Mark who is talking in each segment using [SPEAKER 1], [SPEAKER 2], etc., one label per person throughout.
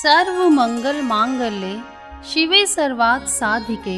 [SPEAKER 1] सर्व मंगल मांगल्ये शिवे सर्वार्थ साधिके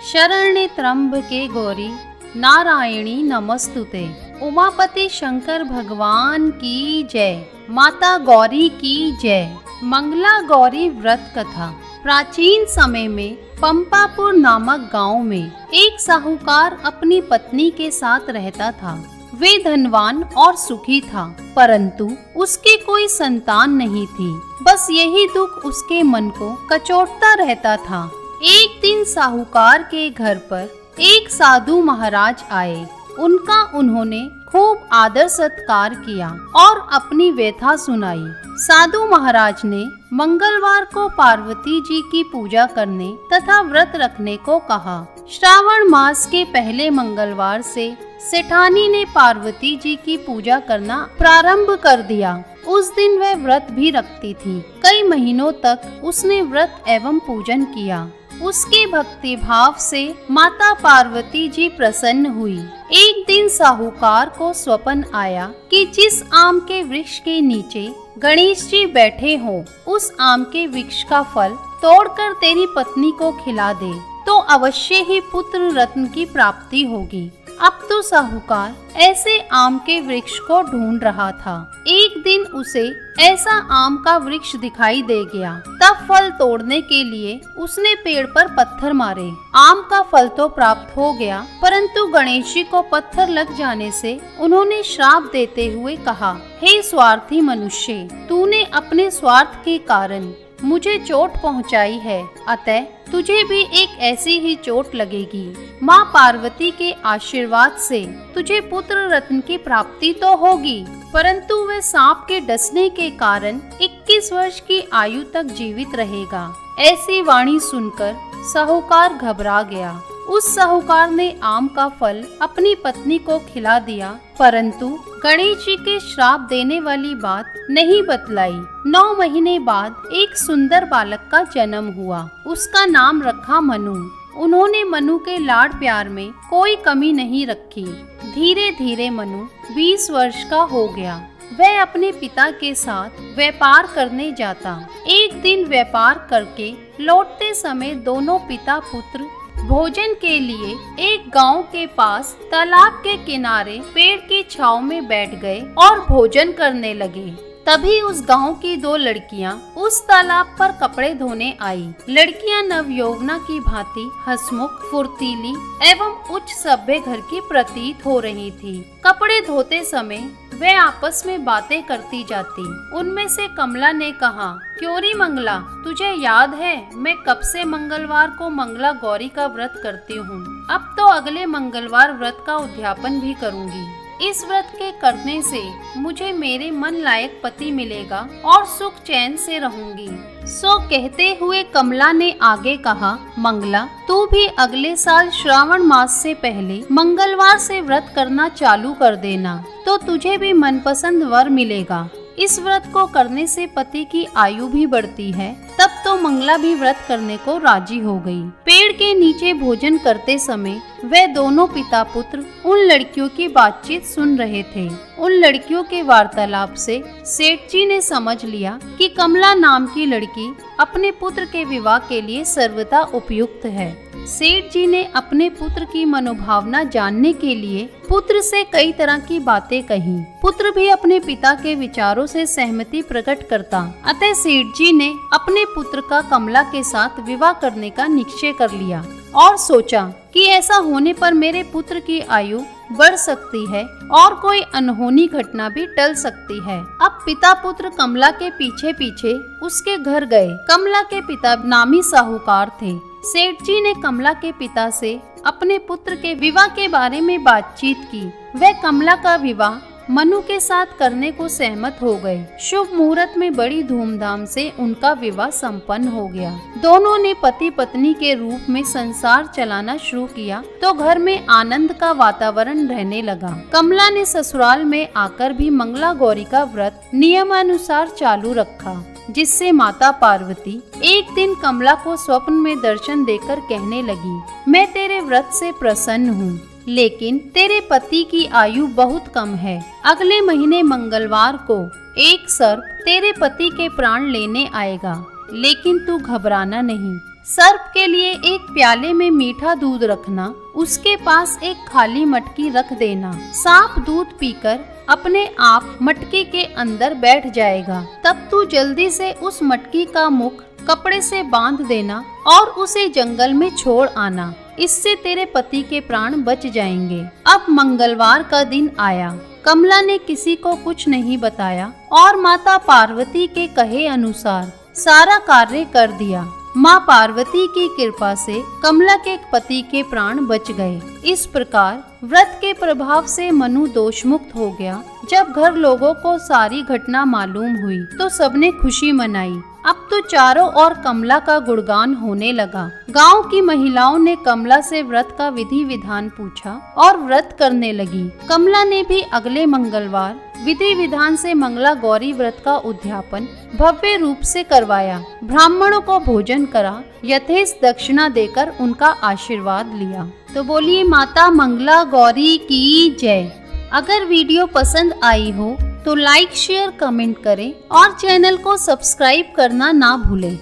[SPEAKER 1] शरण्ये त्र्यंबके गौरी नारायणी नमस्तुते। उमापति शंकर भगवान की जय। माता गौरी की जय। मंगला गौरी व्रत कथा। प्राचीन समय में पंपापुर नामक गांव में एक साहूकार अपनी पत्नी के साथ रहता था। वे धनवान और सुखी था, परंतु उसके कोई संतान नहीं थी। बस यही दुख उसके मन को कचोटता रहता था। एक दिन साहूकार के घर पर एक साधु महाराज आए। उन्होंने खूब आदर सत्कार किया और अपनी व्यथा सुनाई। साधु महाराज ने मंगलवार को पार्वती जी की पूजा करने तथा व्रत रखने को कहा। श्रावण मास के पहले मंगलवार से सेठानी ने पार्वती जी की पूजा करना प्रारंभ कर दिया। उस दिन वह व्रत भी रखती थी। कई महीनों तक उसने व्रत एवं पूजन किया। उसके भक्ति भाव से माता पार्वती जी प्रसन्न हुई। एक दिन साहूकार को स्वप्न आया कि जिस आम के वृक्ष के नीचे गणेश जी बैठे हों, उस आम के वृक्ष का फल तोड़कर तेरी पत्नी को खिला दे तो अवश्य ही पुत्र रत्न की प्राप्ति होगी। अब तो साहूकार ऐसे आम के वृक्ष को ढूंढ रहा था। एक दिन उसे ऐसा आम का वृक्ष दिखाई दे गया। तब फल तोड़ने के लिए उसने पेड़ पर पत्थर मारे। आम का फल तो प्राप्त हो गया, परंतु गणेश जी को पत्थर लग जाने से उन्होंने श्राप देते हुए कहा, हे स्वार्थी मनुष्य, तूने अपने स्वार्थ के कारण मुझे चोट पहुंचाई है, अतः तुझे भी एक ऐसी ही चोट लगेगी। माँ पार्वती के आशीर्वाद से तुझे पुत्र रत्न की प्राप्ति तो होगी, परंतु वह सांप के डसने के कारण 21 वर्ष की आयु तक जीवित रहेगा। ऐसी वाणी सुनकर साहूकार घबरा गया। उस साहूकार ने आम का फल अपनी पत्नी को खिला दिया, परंतु गणेश जी के श्राप देने वाली बात नहीं बतलाई। 9 महीने बाद एक सुंदर बालक का जन्म हुआ। उसका नाम रखा मनु। उन्होंने मनु के लाड प्यार में कोई कमी नहीं रखी। धीरे धीरे मनु 20 वर्ष का हो गया। वह अपने पिता के साथ व्यापार करने जाता। एक दिन व्यापार करके लौटते समय दोनों पिता पुत्र भोजन के लिए एक गांव के पास तालाब के किनारे पेड़ की छांव में बैठ गए और भोजन करने लगे। तभी उस गांव की 2 लड़कियां उस तालाब पर कपड़े धोने आई। लड़कियां नवयौवना की भांति हंसमुख, फुर्तीली एवं उच्च सभ्य घर की प्रतीत हो रही थी। कपड़े धोते समय वे आपस में बातें करती जाती। उनमें से कमला ने कहा, क्यों री मंगला, तुझे याद है मैं कब से मंगलवार को मंगला गौरी का व्रत करती हूँ। अब तो अगले मंगलवार व्रत का उद्यापन भी करूँगी। इस व्रत के करने से मुझे मेरे मन लायक पति मिलेगा और सुख चैन से रहूंगी। सो कहते हुए कमला ने आगे कहा, मंगला, तू भी अगले साल श्रावण मास से पहले मंगलवार से व्रत करना चालू कर देना, तो तुझे भी मनपसंद वर मिलेगा। इस व्रत को करने से पति की आयु भी बढ़ती है। तब तो मंगला भी व्रत करने को राजी हो गई। पेड़ के नीचे भोजन करते समय वे दोनों पिता पुत्र उन लड़कियों की बातचीत सुन रहे थे। उन लड़कियों के वार्तालाप से सेठ जी ने समझ लिया कि कमला नाम की लड़की अपने पुत्र के विवाह के लिए सर्वथा उपयुक्त है। सेठ जी ने अपने पुत्र की मनोभावना जानने के लिए पुत्र से कई तरह की बातें कही। पुत्र भी अपने पिता के विचारों से सहमति प्रकट करता। अतः सेठ जी ने अपने पुत्र का कमला के साथ विवाह करने का निश्चय कर लिया और सोचा कि ऐसा होने पर मेरे पुत्र की आयु बढ़ सकती है और कोई अनहोनी घटना भी टल सकती है। अब पिता पुत्र कमला के पीछे पीछे उसके घर गए। कमला के पिता नामी साहूकार थे। सेठ जी ने कमला के पिता से अपने पुत्र के विवाह के बारे में बातचीत की। वह कमला का विवाह मनु के साथ करने को सहमत हो गए। शुभ मुहूर्त में बड़ी धूमधाम से उनका विवाह संपन्न हो गया। दोनों ने पति पत्नी के रूप में संसार चलाना शुरू किया तो घर में आनंद का वातावरण रहने लगा। कमला ने ससुराल में आकर भी मंगला गौरी का व्रत नियमानुसार चालू रखा, जिससे माता पार्वती एक दिन कमला को स्वप्न में दर्शन देकर कहने लगी, मैं तेरे व्रत से प्रसन्न हूँ, लेकिन तेरे पति की आयु बहुत कम है। अगले महीने मंगलवार को एक सर्प तेरे पति के प्राण लेने आएगा। लेकिन तू घबराना नहीं। सर्प के लिए एक प्याले में मीठा दूध रखना, उसके पास एक खाली मटकी रख देना। सांप दूध पीकर अपने आप मटकी के अंदर बैठ जाएगा। तब तू जल्दी से उस मटकी का मुख कपड़े से बांध देना और उसे जंगल में छोड़ आना। इससे तेरे पति के प्राण बच जाएंगे। अब मंगलवार का दिन आया। कमला ने किसी को कुछ नहीं बताया और माता पार्वती के कहे अनुसार सारा कार्य कर दिया। माँ पार्वती की कृपा से कमला के पति के प्राण बच गए। इस प्रकार व्रत के प्रभाव से मनु दोष मुक्त हो गया। जब घर लोगों को सारी घटना मालूम हुई तो सबने खुशी मनाई। अब तो चारों ओर कमला का गुणगान होने लगा। गांव की महिलाओं ने कमला से व्रत का विधि विधान पूछा और व्रत करने लगी। कमला ने भी अगले मंगलवार विधि विधान से मंगला गौरी व्रत का उद्यापन भव्य रूप से करवाया। ब्राह्मणों को भोजन करा, यथेष्ट दक्षिणा देकर उनका आशीर्वाद लिया। तो बोलिए माता मंगला गौरी की जय। अगर वीडियो पसंद आई हो तो लाइक शेयर कमेंट करें और चैनल को सब्सक्राइब करना ना भूलें।